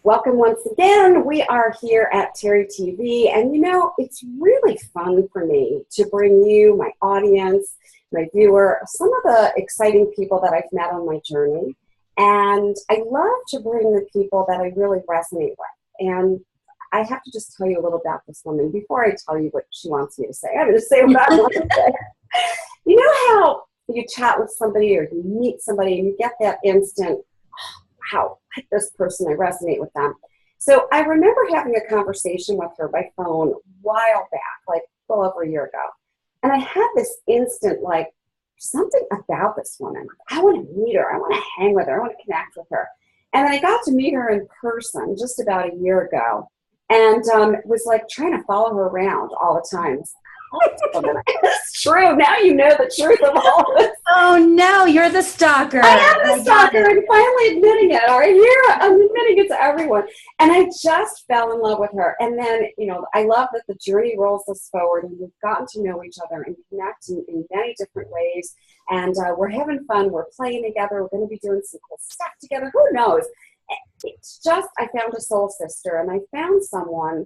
Welcome once again. We are here at Terry TV, and it's really fun for me to bring you, my audience, my viewer, some of the exciting people that I've met on my journey. And I love to bring the people that I really resonate with. And I have to just tell you a little about this woman before I tell you what she wants me to say. I'm going to say what I want to say. You know how you chat with somebody or you meet somebody and you get that instant, wow, like this person, I resonate with them. So I remember having a conversation with her by phone a while back, like well over a year ago. And I had this instant, like, something about this woman. I want to meet her. I want to hang with her. I want to connect with her. And I got to meet her in person just about a year ago. And was like trying to follow her around all the time. It's true. Now you know the truth of all this. Oh no, you're the stalker. I am the stalker. I'm finally admitting it. All right, here I'm admitting it to everyone. And I just fell in love with her. And then, I love that the journey rolls us forward, and we've gotten to know each other and connect in many different ways. And we're having fun. We're playing together. We're going to be doing some cool stuff together. Who knows? It's just, I found a soul sister, and I found someone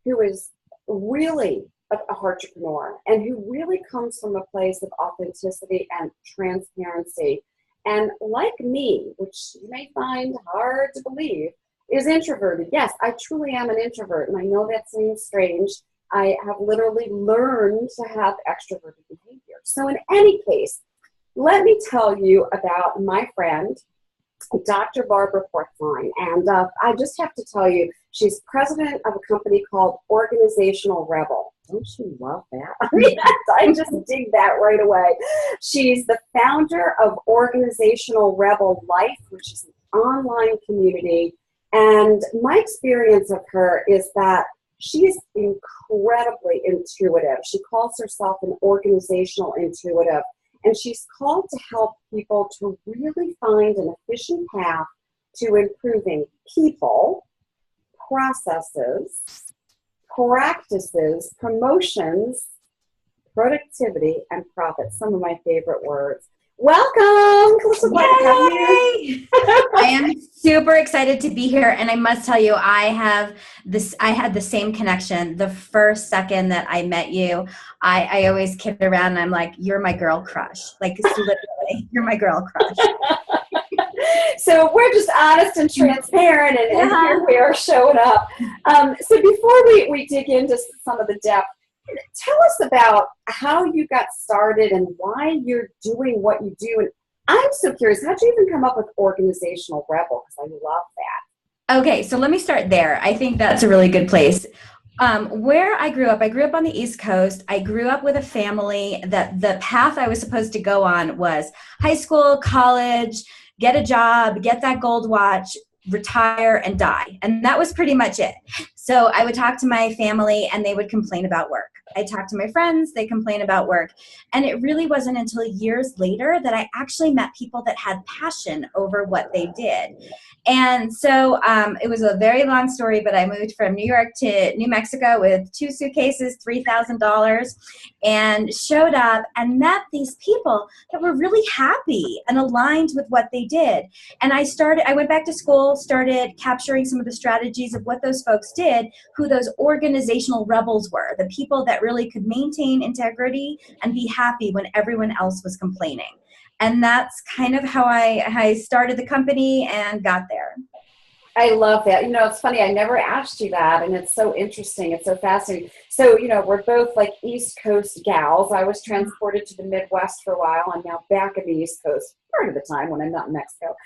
who is really a entrepreneur and who really comes from a place of authenticity and transparency. And like me, which you may find hard to believe, is introverted. Yes, I truly am an introvert, and I know that seems strange. I have literally learned to have extroverted behavior. So in any case, let me tell you about my friend, Dr. Barbra Portzline. And I just have to tell you, she's president of a company called Organizational Rebel. Don't you love that? I mean, I just dig that right away. She's the founder of Organizational Rebel Life, which is an online community. And my experience of her is that she's incredibly intuitive. She calls herself an organizational intuitive. And she's called to help people to really find an efficient path to improving people, processes, practices, promotions, productivity, and profit. Some of my favorite words. Welcome! So glad to have you. I am super excited to be here, and I must tell you, I had the same connection the first second that I met you. I always kid around, and I'm like, you're my girl crush. Like, literally, you're my girl crush. So we're just honest and transparent, and here we are showing up. So before we dig into some of the depth, tell us about how you got started and why you're doing what you do. And I'm so curious, how'd you even come up with Organizational Rebel? Because I love that. Okay, so let me start there. I think that's a really good place. Where I grew up on the East Coast. I grew up with a family that the path I was supposed to go on was high school, college, get a job, get that gold watch, retire, and die. And that was pretty much it. So I would talk to my family and they would complain about work. I talked to my friends, they complain about work. And it really wasn't until years later that I actually met people that had passion over what they did. And so it was a very long story, but I moved from New York to New Mexico with 2 suitcases, $3,000, and showed up and met these people that were really happy and aligned with what they did. And I went back to school, started capturing some of the strategies of what those folks did, who those organizational rebels were, the people that really could maintain integrity and be happy when everyone else was complaining. And that's kind of how I started the company and got there. I love that. It's funny, I never asked you that, and it's so interesting. It's so fascinating. So, we're both like East Coast gals. I was transported to the Midwest for a while. I'm now back at the East Coast part of the time when I'm not in Mexico.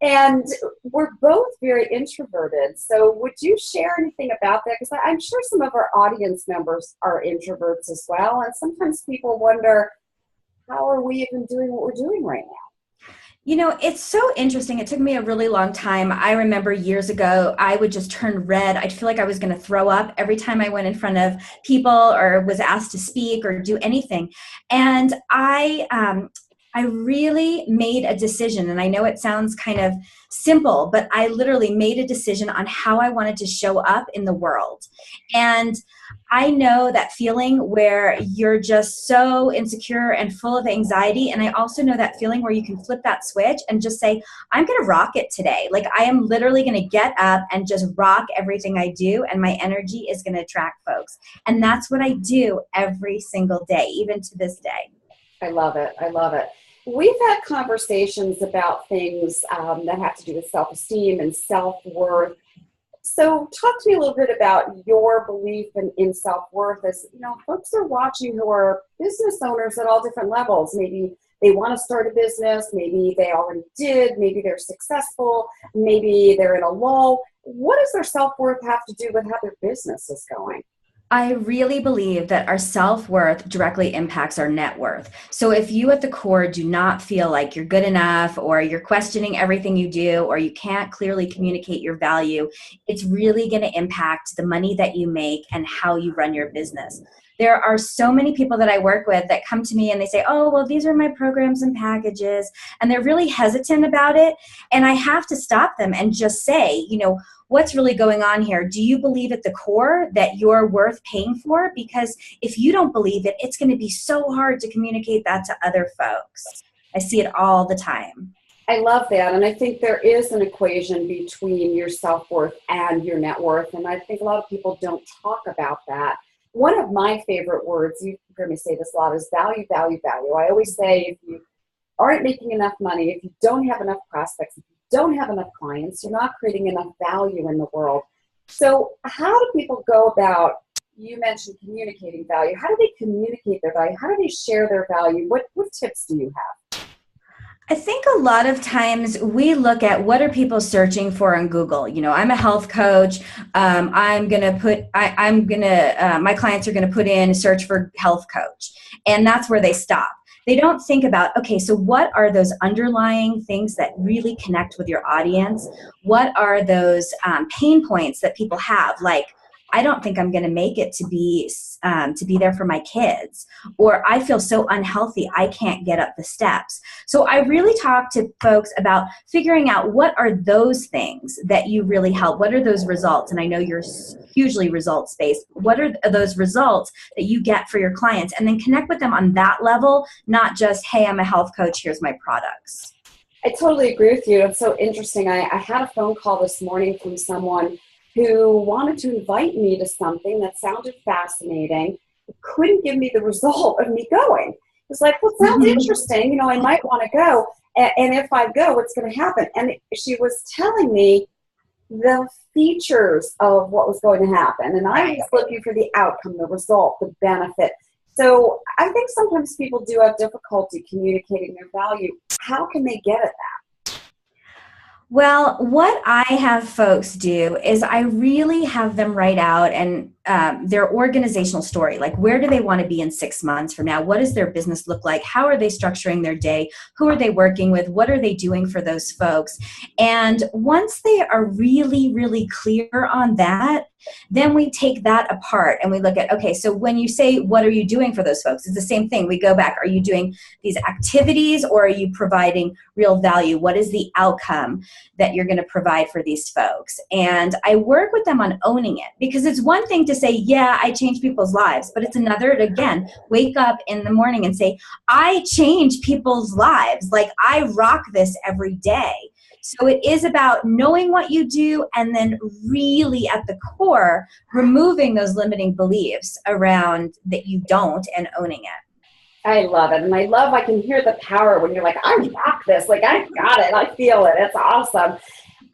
And we're both very introverted. So would you share anything about that? Because I'm sure some of our audience members are introverts as well. And sometimes people wonder, how are we even doing what we're doing right now? It's so interesting. It took me a really long time. I remember years ago, I would just turn red. I'd feel like I was going to throw up every time I went in front of people or was asked to speak or do anything. And I really made a decision, and I know it sounds kind of simple, but I literally made a decision on how I wanted to show up in the world. And I know that feeling where you're just so insecure and full of anxiety. And I also know that feeling where you can flip that switch and just say, I'm going to rock it today. Like I am literally going to get up and just rock everything I do. And my energy is going to attract folks. And that's what I do every single day, even to this day. I love it. I love it. We've had conversations about things that have to do with self-esteem and self-worth. So talk to me a little bit about your belief in self-worth. As you know, folks are watching who are business owners at all different levels. Maybe they want to start a business, maybe they already did, maybe they're successful, maybe they're in a lull. What does their self-worth have to do with how their business is going? I really believe that our self-worth directly impacts our net worth. So if you at the core do not feel like you're good enough, or you're questioning everything you do, or you can't clearly communicate your value, it's really going to impact the money that you make and how you run your business. There are so many people that I work with that come to me and they say, oh, well, these are my programs and packages. And they're really hesitant about it. And I have to stop them and just say, what's really going on here? Do you believe at the core that you're worth paying for? Because if you don't believe it, it's going to be so hard to communicate that to other folks. I see it all the time. I love that. And I think there is an equation between your self-worth and your net worth. And I think a lot of people don't talk about that. One of my favorite words, you've heard me say this a lot, is value, value, value. I always say if you aren't making enough money, if you don't have enough prospects, if you don't have enough clients, you're not creating enough value in the world. So how do people go about, you mentioned communicating value, how do they communicate their value? How do they share their value? What tips do you have? I think a lot of times we look at what are people searching for on Google. I'm a health coach. My clients are going to put in search for health coach. And that's where they stop. They don't think about, okay, so what are those underlying things that really connect with your audience? What are those pain points that people have? Like, I don't think I'm going to make it to be there for my kids, or I feel so unhealthy I can't get up the steps. So I really talk to folks about figuring out what are those things that you really help. What are those results? And I know you're hugely results based. What are those results that you get for your clients? And then connect with them on that level, not just, hey, I'm a health coach, here's my products. I totally agree with you. It's so interesting. I had a phone call this morning from someone who wanted to invite me to something that sounded fascinating, couldn't give me the result of me going. It's like, well, it sounds interesting. I might want to go. And if I go, what's going to happen? And she was telling me the features of what was going to happen. And I was looking for the outcome, the result, the benefit. So I think sometimes people do have difficulty communicating their value. How can they get at that? Well, what I have folks do is I really have them write out and their organizational story. Like, where do they want to be in 6 months from now? What does their business look like? How are they structuring their day? Who are they working with? What are they doing for those folks? And once they are really, really clear on that, then we take that apart and we look at, okay, so when you say, what are you doing for those folks? It's the same thing. We go back. Are you doing these activities, or are you providing real value? What is the outcome that you're going to provide for these folks? And I work with them on owning it, because it's one thing to say, yeah, I change people's lives, but it's another to, again, wake up in the morning and say, I change people's lives. Like, I rock this every day. So it is about knowing what you do and then really at the core, removing those limiting beliefs around that you don't and owning it. I love it. And I can hear the power when you're like, I rock this. Like, I got it. I feel it. It's awesome.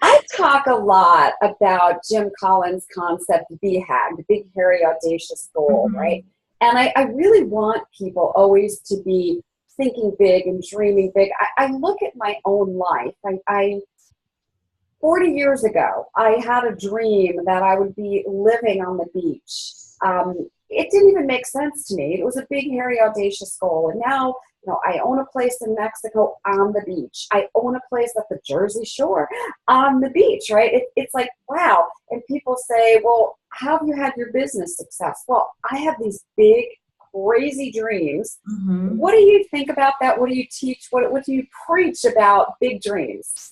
I talk a lot about Jim Collins' concept, BHAG, big, hairy, audacious goal, right? And I really want people always to be thinking big and dreaming big. I look at my own life. 40 years ago, I had a dream that I would be living on the beach. It didn't even make sense to me. It was a big, hairy, audacious goal. And now, I own a place in Mexico on the beach. I own a place at the Jersey Shore on the beach, right? It's like, wow. And people say, well, how have you had your business success? Well, I have these big, crazy dreams. What do you think about that? What do you teach? What do you preach about big dreams?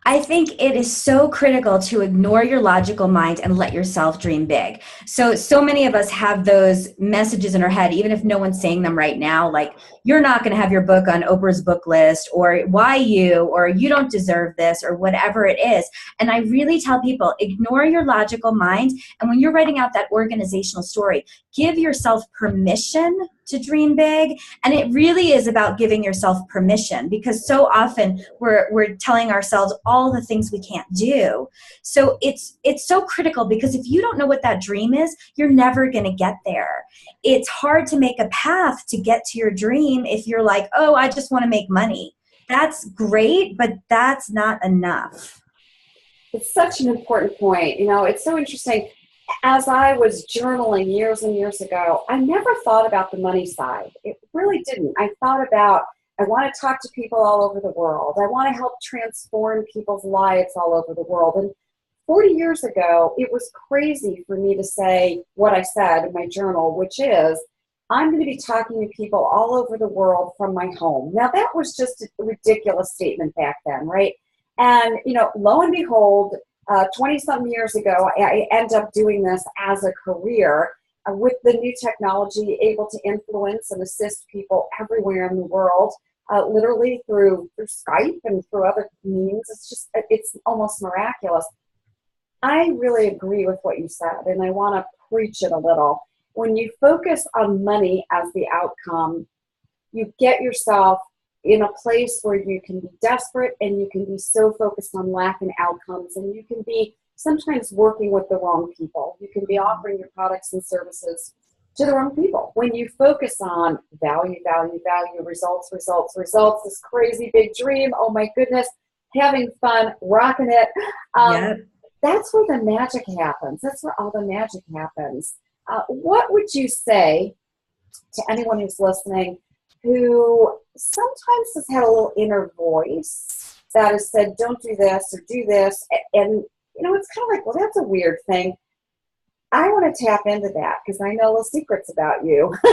I think it is so critical to ignore your logical mind and let yourself dream big. So many of us have those messages in our head, even if no one's saying them right now, like you're not going to have your book on Oprah's book list, or why you, or you don't deserve this, or whatever it is. And I really tell people, ignore your logical mind. And when you're writing out that organizational story, give yourself permission to dream big. And it really is about giving yourself permission, because so often we're telling ourselves all the things we can't do. So it's so critical, because if you don't know what that dream is, you're never going to get there. It's hard to make a path to get to your dream if you're like, oh, I just want to make money. That's great, but that's not enough. It's such an important point. It's so interesting. As I was journaling years and years ago, I never thought about the money side. It really didn't. I thought about, I want to talk to people all over the world. I want to help transform people's lives all over the world. And 40 years ago, it was crazy for me to say what I said in my journal, which is, I'm going to be talking to people all over the world from my home. Now, that was just a ridiculous statement back then, right? And, lo and behold, 20-something years ago, I end up doing this as a career with the new technology, able to influence and assist people everywhere in the world, literally through Skype and through other means. It's almost miraculous. I really agree with what you said, and I want to preach it a little. When you focus on money as the outcome, you get yourself in a place where you can be desperate, and you can be so focused on lack and outcomes, and you can be sometimes working with the wrong people. You can be offering your products and services to the wrong people. When you focus on value, results, this crazy big dream, oh my goodness, having fun, rocking it, that's where the magic happens. That's where all the magic happens. What would you say to anyone who's listening who sometimes has had a little inner voice that has said, don't do this or do this, and it's kind of like, well, that's a weird thing. I want to tap into that because I know little secrets about you. So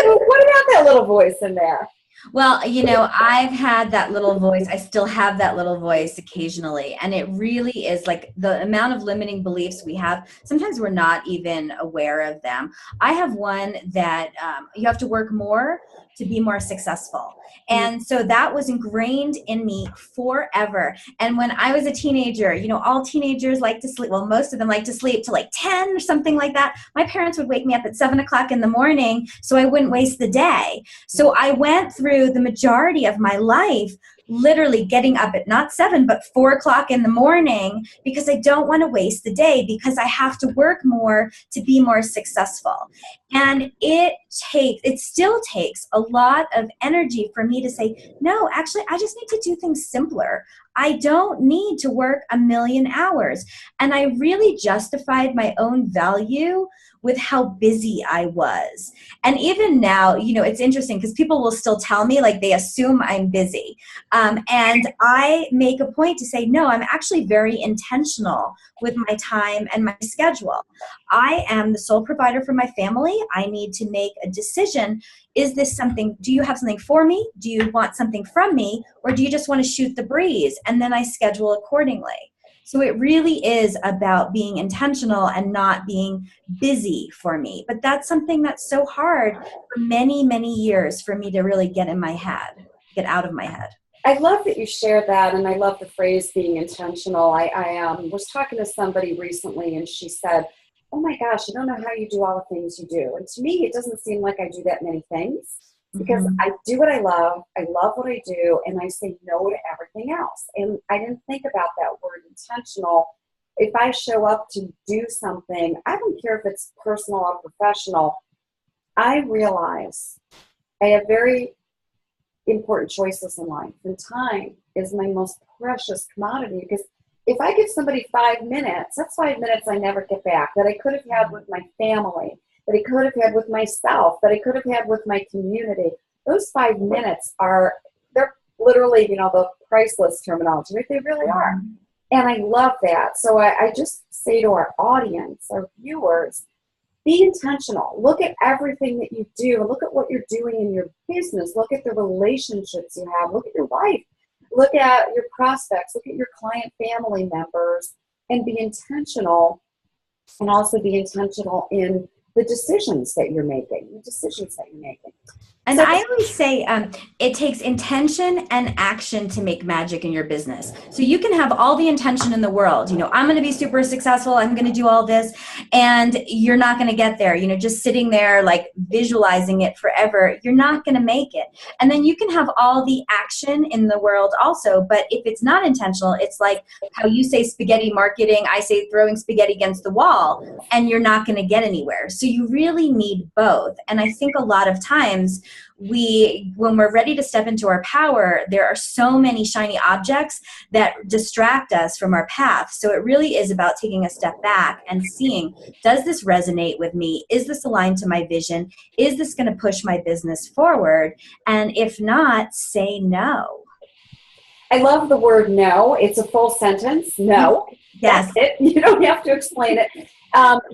what about that little voice in there? Well, I've had that little voice. I still have that little voice occasionally. And it really is like the amount of limiting beliefs we have. Sometimes we're not even aware of them. I have one that you have to work more to be more successful. And so that was ingrained in me forever. And when I was a teenager, all teenagers like to sleep. Well, most of them like to sleep till like 10 or something like that. My parents would wake me up at 7 o'clock in the morning so I wouldn't waste the day. So I went through the majority of my life literally getting up at not 7, but 4 o'clock in the morning, because I don't want to waste the day, because I have to work more to be more successful. And it still takes a lot of energy for me to say, no, actually, I just need to do things simpler. I don't need to work a million hours. And I really justified my own value with how busy I was. And even now, it's interesting because people will still tell me, like, they assume I'm busy. And I make a point to say, no, I'm actually very intentional with my time and my schedule. I am the sole provider for my family. I need to make a decision. Is this something, do you have something for me? Do you want something from me? Or do you just want to shoot the breeze? And then I schedule accordingly. So it really is about being intentional and not being busy for me. But that's something that's so hard for many, many years for me to really get out of my head. I love that you shared that, and I love the phrase being intentional. I was talking to somebody recently, and she said, oh my gosh, I don't know how you do all the things you do. And to me, it doesn't seem like I do that many things, because I do what I love what I do, and I say no to everything else. And I didn't think about that word intentional. If I show up to do something, I don't care if it's personal or professional, I realize I have very important choices in life, and time is my most precious commodity, because if I give somebody 5 minutes, that's 5 minutes I never get back, that I could have had with my family, that I could have had with myself, that I could have had with my community. Those 5 minutes they're literally, the priceless terminology, right? They really are. And I love that. So I just say to our audience, our viewers, be intentional. Look at everything that you do. Look at what you're doing in your business. Look at the relationships you have. Look at your life. look at your prospects, look at your client family members, and be intentional, and also be intentional in the decisions that you're making, And So, I always say it takes intention and action to make magic in your business. So you can have all the intention in the world. I'm going to be super successful. I'm going to do all this. And you're not going to get there. Just sitting there, like visualizing it forever, you're not going to make it. And then you can have all the action in the world also. But if it's not intentional, it's like how you say spaghetti marketing, I say throwing spaghetti against the wall, and you're not going to get anywhere. So you really need both. And I think a lot of times, when we're ready to step into our power, there are so many shiny objects that distract us from our path. So it really is about taking a step back and seeing, does this resonate with me? Is this aligned to my vision? Is this going to push my business forward? And if not, say no. I love the word no. It's a full sentence. No. Yes. That's it. You don't have to explain it.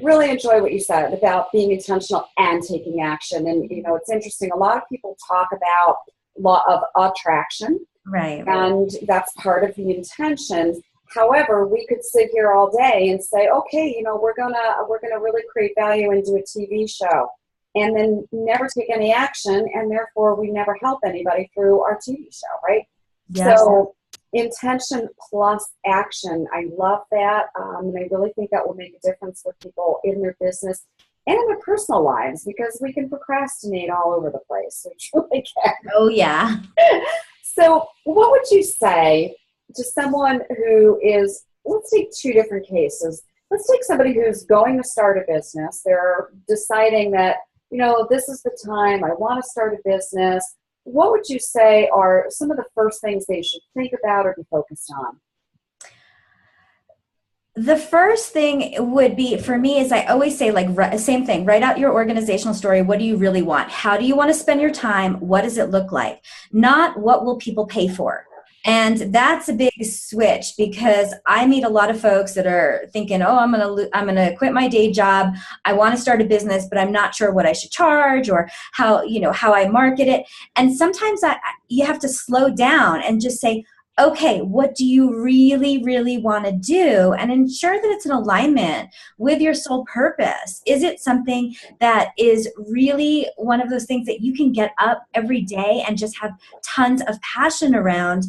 Really enjoy what you said about being intentional and taking action. And, it's interesting. A lot of people talk about law of attraction. Right. And that's part of the intention. However, we could sit here all day and say, okay, we're gonna really create value and do a TV show, and then never take any action, and therefore we never help anybody through our TV show, right? Yes. So intention plus action. I love that. And I really think that will make a difference for people in their business and in their personal lives, because we can procrastinate all over the place. We truly can. Oh, yeah. So what would you say to someone who is, let's take two different cases. Let's take somebody who's going to start a business. They're deciding that, this is the time I want to start a business. What would you say are some of the first things they should think about or be focused on? The first thing would be, for me, is I always say, same thing, write out your organizational story. What do you really want? How do you want to spend your time? What does it look like? Not what will people pay for? And that's a big switch, because I meet a lot of folks that are thinking, oh, I'm going to quit my day job. I want to start a business, but I'm not sure what I should charge or how I market it. And sometimes you have to slow down and just say, okay, what do you really, really want to do? And ensure that it's in alignment with your sole purpose. Is it something that is really one of those things that you can get up every day and just have tons of passion around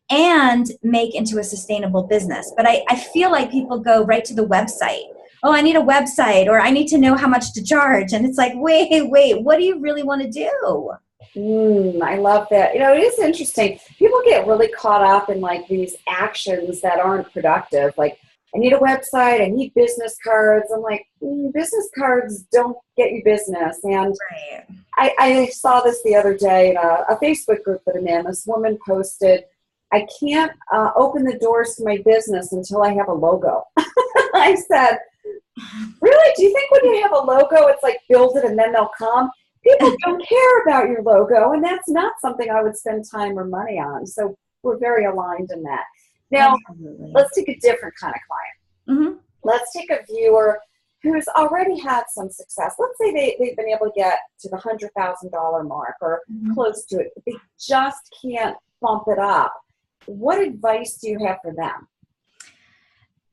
and make into a sustainable business? But I feel like people go right to the website. Oh, I need a website, or I need to know how much to charge. And it's like, wait, what do you really want to do? I love that. It is interesting. People get really caught up in these actions that aren't productive. Like, I need a website, I need business cards. I'm like, business cards don't get you business. And right. I saw this the other day in a Facebook group that I'm in. This woman posted, I can't open the doors to my business until I have a logo. I said, really? Do you think when you have a logo, it's like build it and then they'll come? People don't care about your logo, and that's not something I would spend time or money on. So we're very aligned in that. Now, Absolutely. Let's take a different kind of client. Mm-hmm. Let's take a viewer who's already had some success. Let's say they've been able to get to the $100,000 mark or close to it, but they just can't bump it up. What advice do you have for them?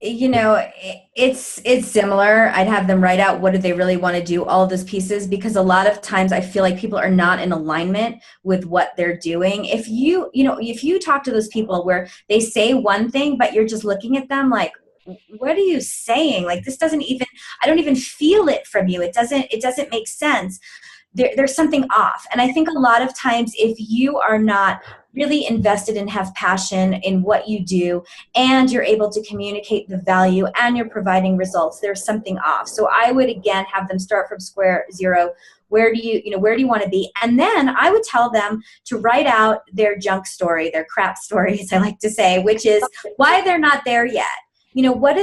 It's similar. I'd have them write out what do they really want to do, all of those pieces, because a lot of times I feel like people are not in alignment with what they're doing. If you talk to those people where they say one thing, but you're just looking at them like, what are you saying? Like, this I don't even feel it from you. It doesn't make sense. There's something off. And I think a lot of times if you are not really invested and have passion in what you do, and you're able to communicate the value and you're providing results, there's something off. So I would, again, have them start from square zero. Where do you want to be? And then I would tell them to write out their junk story, their crap story, as I like to say, which is why they're not there yet. What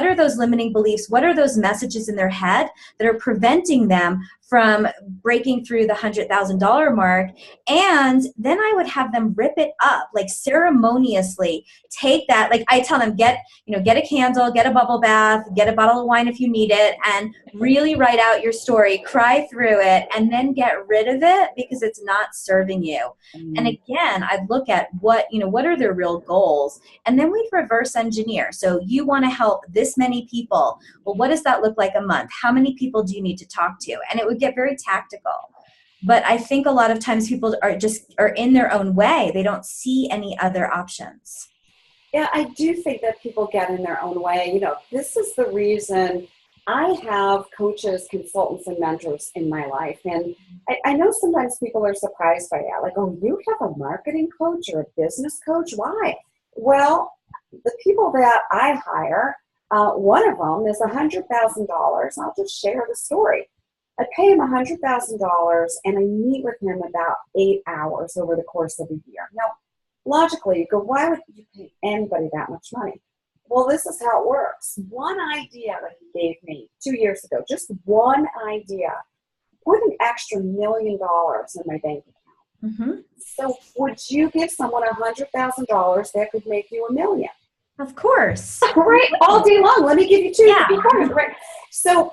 are those limiting beliefs? What are those messages in their head that are preventing them from breaking through the $100,000 mark. And then I would have them rip it up, like ceremoniously take that. Like I tell them, get a candle, get a bubble bath, get a bottle of wine if you need it, and really write out your story, cry through it, and then get rid of it because it's not serving you. And again, I'd look at what are their real goals, and then we'd reverse engineer. So you want to help this many people. Well, what does that look like a month? How many people do you need to talk to? And it would get very tactical. But I think a lot of times people are in their own way. They don't see any other options. Yeah, I do think that people get in their own way. This is the reason I have coaches, consultants, and mentors in my life. And I know sometimes people are surprised by that. Like, oh, you have a marketing coach or a business coach? Why? Well, the people that I hire, one of them is $100,000. I'll just share the story. I pay him $100,000 and I meet with him about 8 hours over the course of a year. Now, logically, you go, why would you pay anybody that much money? Well, this is how it works. One idea that he gave me 2 years ago, just one idea, put an extra $1 million in my bank account. Mm-hmm. So would you give someone $100,000 that could make you $1 million? Of course. Right, all day long. Let me give you two. Yeah. Right. So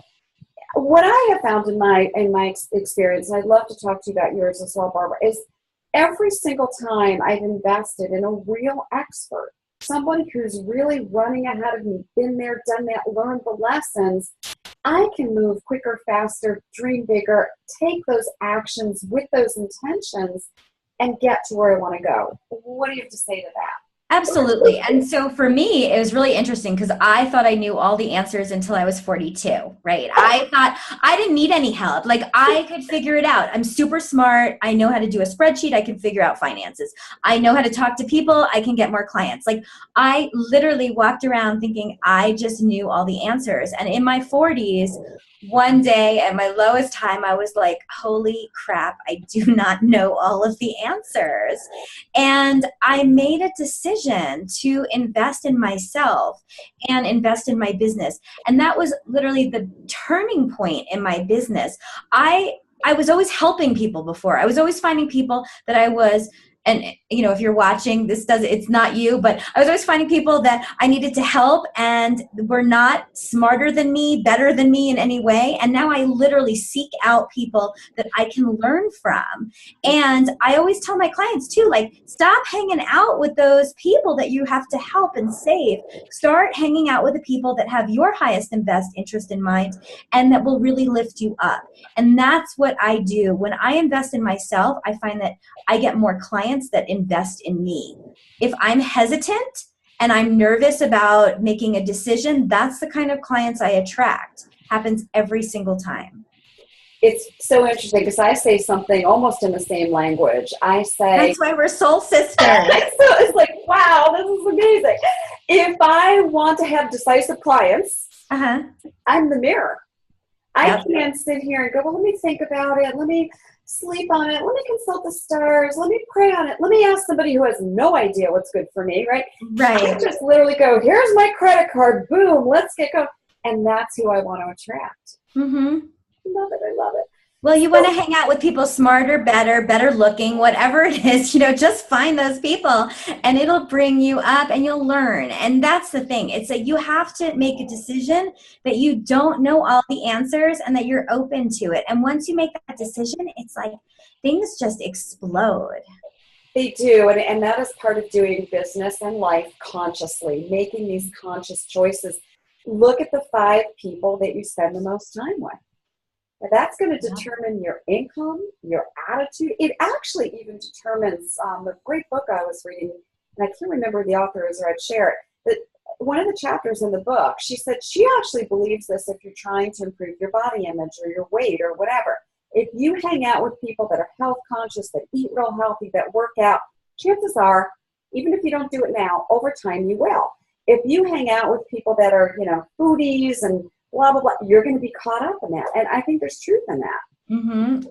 what I have found in my experience, and I'd love to talk to you about yours as well, Barbara, is every single time I've invested in a real expert, somebody who's really running ahead of me, been there, done that, learned the lessons, I can move quicker, faster, dream bigger, take those actions with those intentions, and get to where I want to go. What do you have to say to that? Absolutely. And so for me, it was really interesting because I thought I knew all the answers until I was 42, right? I thought I didn't need any help. Like I could figure it out. I'm super smart. I know how to do a spreadsheet. I can figure out finances. I know how to talk to people. I can get more clients. Like I literally walked around thinking I just knew all the answers. And in my 40s, one day at my lowest time, I was like, holy crap, I do not know all of the answers. And I made a decision to invest in myself and invest in my business. And that was literally the turning point in my business. I was always helping people before. I was always finding people that I was, and if you're watching, it's not you, but I was always finding people that I needed to help and were not smarter than me, better than me in any way. And now I literally seek out people that I can learn from. And I always tell my clients too, like, stop hanging out with those people that you have to help and save. Start hanging out with the people that have your highest and best interest in mind and that will really lift you up. And that's what I do. When I invest in myself, I find that I get more clients that invest in me. If I'm hesitant and I'm nervous about making a decision, that's the kind of clients I attract. Happens every single time. It's so interesting because I say something almost in the same language. I say, that's why we're soul sisters. So it's like, wow, this is amazing. If I want to have decisive clients, I'm the mirror. I can't sit here and go, well, let me think about it. Let me sleep on it. Let me consult the stars. Let me pray on it. Let me ask somebody who has no idea what's good for me, right? Right. I just literally go, here's my credit card. Boom, let's get going. And that's who I want to attract. Mm-hmm. Love it. I love it. Well, you want to hang out with people smarter, better looking, whatever it is, just find those people and it'll bring you up and you'll learn. And that's the thing. It's that you have to make a decision that you don't know all the answers and that you're open to it. And once you make that decision, it's like things just explode. They do. And that is part of doing business and life consciously, making these conscious choices. Look at the 5 people that you spend the most time with. That's going to determine your income, your attitude. It actually even determines a great book I was reading, and I can't remember the author, or I'd share it, but one of the chapters in the book, she said she actually believes this if you're trying to improve your body image or your weight or whatever. If you hang out with people that are health conscious, that eat real healthy, that work out, chances are, even if you don't do it now, over time you will. If you hang out with people that are, foodies and blah, blah, blah, you're going to be caught up in that. And I think there's truth in that.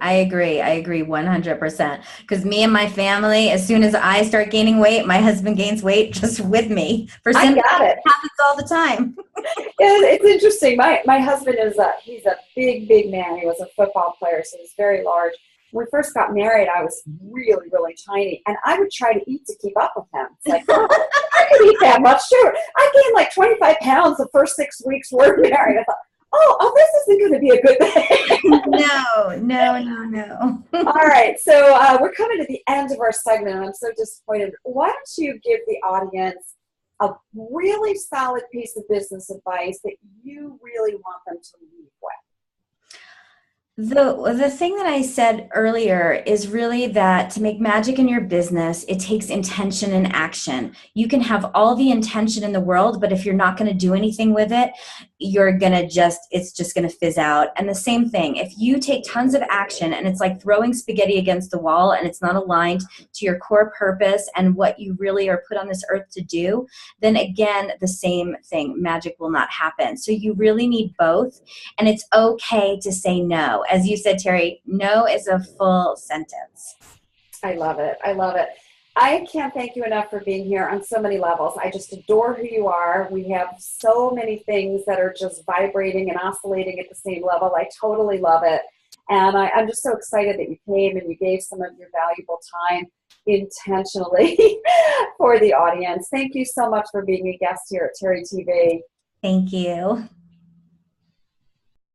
I agree 100%. Because me and my family, as soon as I start gaining weight, my husband gains weight just with me. For I some reason, got it it. happens all the time. It's interesting. My husband he's a big man. He was a football player, so he's very large. When we first got married, I was really tiny, and I would try to eat to keep up with him. It's like, I could eat that much too. I gained like 25 pounds the first 6 weeks we're married. I thought, oh, this isn't going to be a good thing. No. All right, so we're coming to the end of our segment, and I'm so disappointed. Why don't you give the audience a really solid piece of business advice that you really want them to leave with? The thing that I said earlier is really that to make magic in your business, it takes intention and action. You can have all the intention in the world, but if you're not going to do anything with it, it's just going to fizz out. And the same thing, if you take tons of action and it's like throwing spaghetti against the wall and it's not aligned to your core purpose and what you really are put on this earth to do, then again, the same thing, magic will not happen. So you really need both, and it's okay to say no. As you said, Terry, no is a full sentence. I love it. I can't thank you enough for being here on so many levels. I just adore who you are. We have so many things that are just vibrating and oscillating at the same level. I totally love it. And I'm just so excited that you came and you gave some of your valuable time intentionally for the audience. Thank you so much for being a guest here at Terry TV. Thank you.